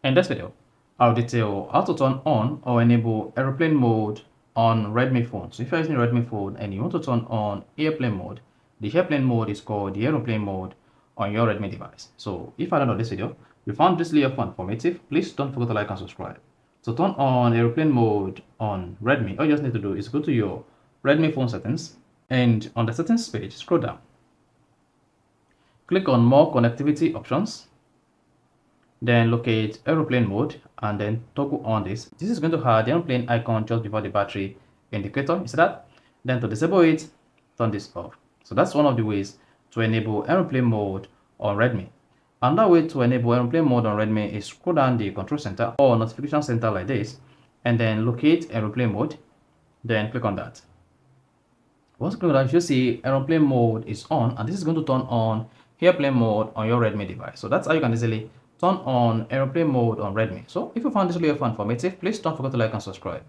In this video, I'll detail how to turn on or enable aeroplane mode on Redmi phone. So if you're using a Redmi phone and you want to turn on airplane mode, the airplane mode is called the aeroplane mode on your Redmi device. So if I don't know this video, you found this video informative, please don't forget to like and subscribe. To turn on aeroplane mode on Redmi, all you just need to do is go to your Redmi phone settings, and on the settings page, scroll down. Click on more connectivity options, then locate aeroplane mode and then toggle on this. This is going to have the aeroplane icon just before the battery indicator. You see that? Then to disable it, turn this off. So that's one of the ways to enable aeroplane mode on Redmi. Another way to enable aeroplane mode on Redmi is scroll down the control center or notification center like this, and then locate aeroplane mode, then click on that. Once you click on that, you see aeroplane mode is on, and this is going to turn on airplane mode on your Redmi device. So that's how you can easily turn on aeroplane mode on Redmi. So if you found this video informative, please don't forget to like and subscribe.